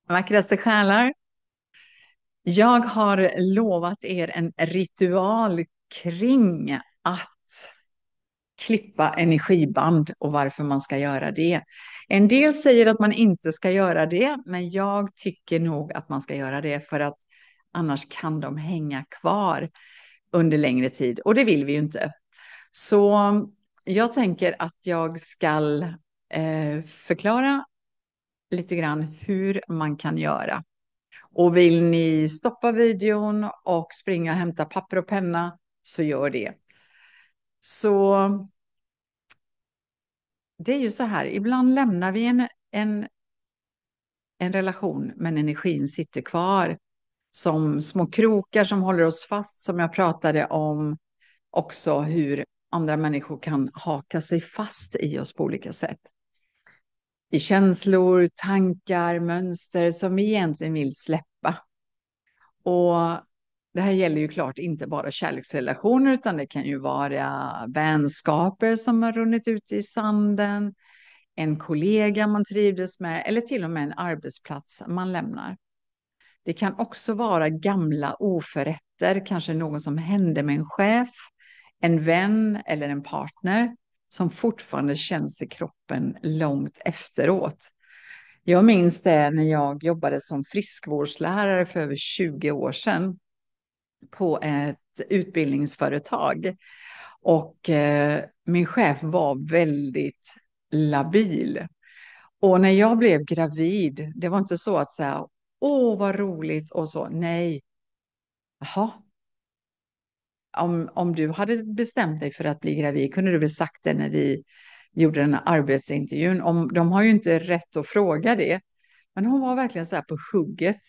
Vackraste själar, jag har lovat er en ritual kring att klippa energiband och varför man ska göra det. En del säger att man inte ska göra det, men jag tycker nog att man ska göra det för att annars kan de hänga kvar under längre tid och det vill vi ju inte. Så jag tänker att jag ska förklara lite grann hur man kan göra. Och vill ni stoppa videon och springa och hämta papper och penna så gör det. Så det är ju så här, ibland lämnar vi en relation men energin sitter kvar som små krokar som håller oss fast, som jag pratade om också hur andra människor kan haka sig fast i oss på olika sätt. I känslor, tankar, mönster som vi egentligen vill släppa. Och det här gäller ju klart inte bara kärleksrelationer utan det kan ju vara vänskaper som har runnit ut i sanden, en kollega man trivdes med eller till och med en arbetsplats man lämnar. Det kan också vara gamla oförrätter, kanske något som hände med en chef, en vän eller en partner som fortfarande känns i kroppen långt efteråt. Jag minns det när jag jobbade som friskvårdslärare för över 20 år sedan på ett utbildningsföretag. Och min chef var väldigt labil. Och när jag blev gravid, det var inte så att säga, åh vad roligt och så, nej. Jaha, om du hade bestämt dig för att bli gravid kunde du väl sagt det när vi gjorde den här arbetsintervjun. De har ju inte rätt att fråga det. Men hon var verkligen så här på hugget.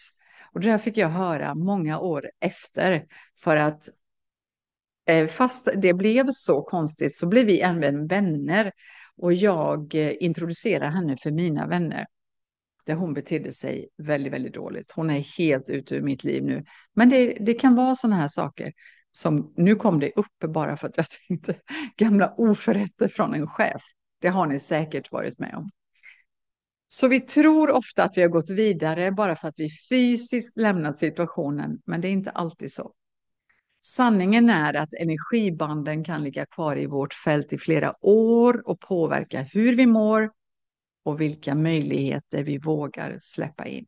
Och det där fick jag höra många år efter. För att fast det blev så konstigt så blev vi även vänner. Och jag introducerade henne för mina vänner. Där hon betedde sig väldigt, väldigt dåligt. Hon är helt ute ur mitt liv nu. Men det kan vara sådana här saker som nu kom det upp bara för att jag tänkte gamla oförrätter från en chef. Det har ni säkert varit med om. Så vi tror ofta att vi har gått vidare bara för att vi fysiskt lämnat situationen, men det är inte alltid så. Sanningen är att energibanden kan ligga kvar i vårt fält i flera år och påverka hur vi mår och vilka möjligheter vi vågar släppa in.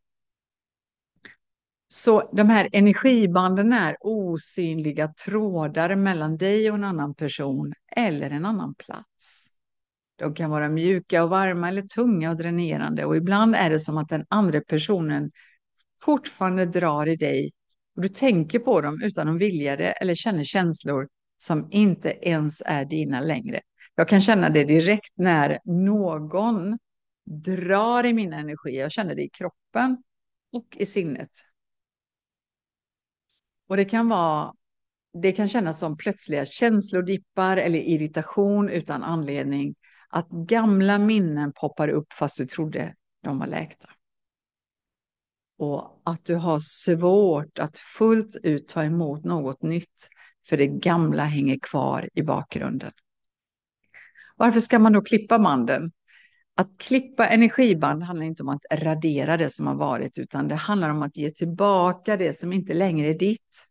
Så de här energibanden är osynliga trådar mellan dig och en annan person eller en annan plats. De kan vara mjuka och varma eller tunga och dränerande och ibland är det som att den andra personen fortfarande drar i dig och du tänker på dem utan att vilja det eller känner känslor som inte ens är dina längre. Jag kan känna det direkt när någon drar i min energi. Jag känner det i kroppen och i sinnet. Och det kan kännas som plötsliga känslodippar eller irritation utan anledning. Att gamla minnen poppar upp fast du trodde de var läkta. Och att du har svårt att fullt ut ta emot något nytt för det gamla hänger kvar i bakgrunden. Varför ska man då klippa banden? Att klippa energiband handlar inte om att radera det som har varit utan det handlar om att ge tillbaka det som inte längre är ditt.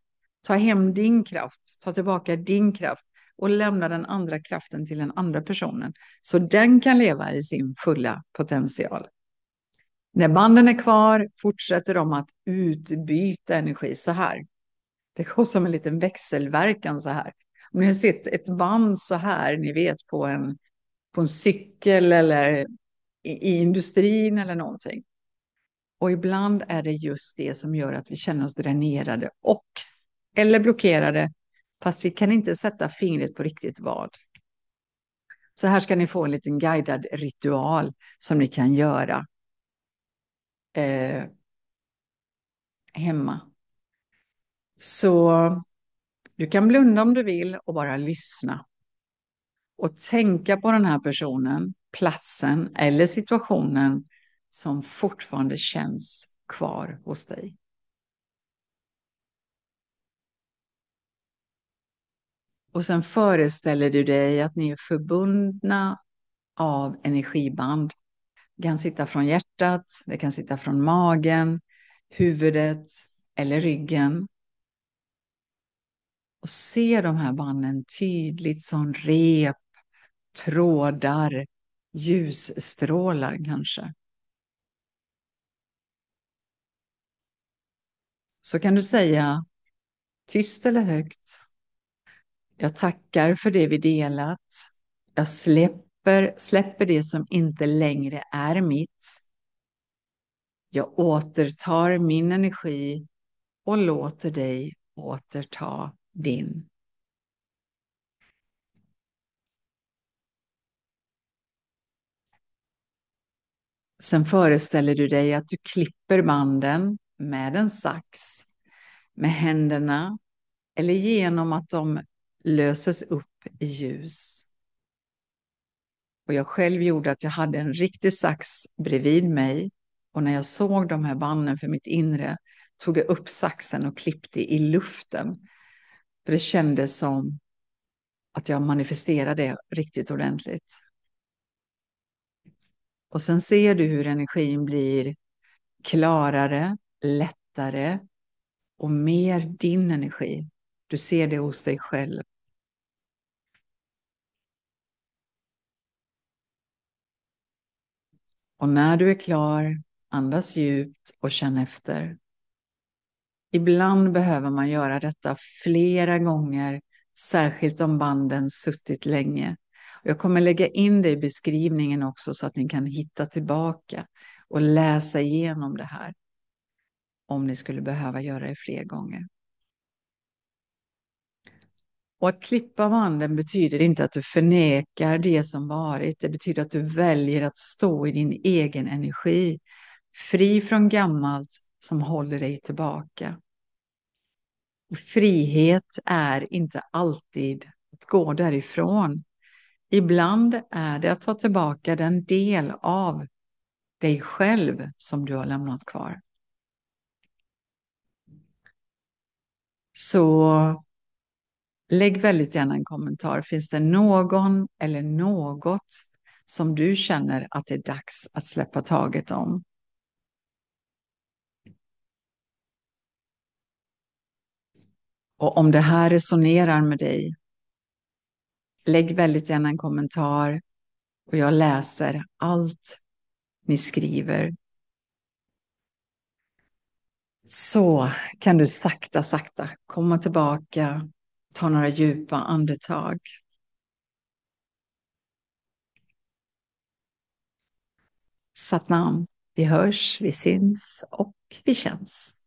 Ta hem din kraft, ta tillbaka din kraft och lämna den andra kraften till den andra personen så den kan leva i sin fulla potential. När banden är kvar fortsätter de att utbyta energi så här. Det går som en liten växelverkan så här. Om ni har sett ett band så här, ni vet på en cykel eller i industrin eller någonting. Och ibland är det just det som gör att vi känner oss dränerade eller blockerade fast vi kan inte sätta fingret på riktigt vad. Så här ska ni få en liten guidad ritual som ni kan göra hemma. Så du kan blunda om du vill och bara lyssna. Och tänka på den här personen, platsen eller situationen som fortfarande känns kvar hos dig. Och sen föreställer du dig att ni är förbundna av energiband. Det kan sitta från hjärtat, det kan sitta från magen, huvudet eller ryggen. Och se de här banden tydligt som rep, trådar, ljusstrålar kanske. Så kan du säga tyst eller högt: jag tackar för det vi delat. Jag släpper det som inte längre är mitt. Jag återtar min energi och låter dig återta din. Sen föreställer du dig att du klipper banden med en sax, med händerna eller genom att de löses upp i ljus. Och jag själv gjorde att jag hade en riktig sax bredvid mig. Och när jag såg de här banden för mitt inre tog jag upp saxen och klippte i luften. För det kändes som att jag manifesterade det riktigt ordentligt. Och sen ser du hur energin blir klarare, lättare och mer din energi. Du ser det hos dig själv. Och när du är klar, andas djupt och känn efter. Ibland behöver man göra detta flera gånger, särskilt om banden suttit länge. Jag kommer lägga in det i beskrivningen också så att ni kan hitta tillbaka och läsa igenom det här om ni skulle behöva göra det fler gånger. Och att klippa banden betyder inte att du förnekar det som varit. Det betyder att du väljer att stå i din egen energi, fri från gammalt som håller dig tillbaka. Frihet är inte alltid att gå därifrån. Ibland är det att ta tillbaka den del av dig själv som du har lämnat kvar. Så lägg väldigt gärna en kommentar. Finns det någon eller något som du känner att det är dags att släppa taget om? Och om det här resonerar med dig, lägg väldigt gärna en kommentar och jag läser allt ni skriver. Så kan du sakta, sakta komma tillbaka, ta några djupa andetag. Satnam, vi hörs, vi syns och vi känns.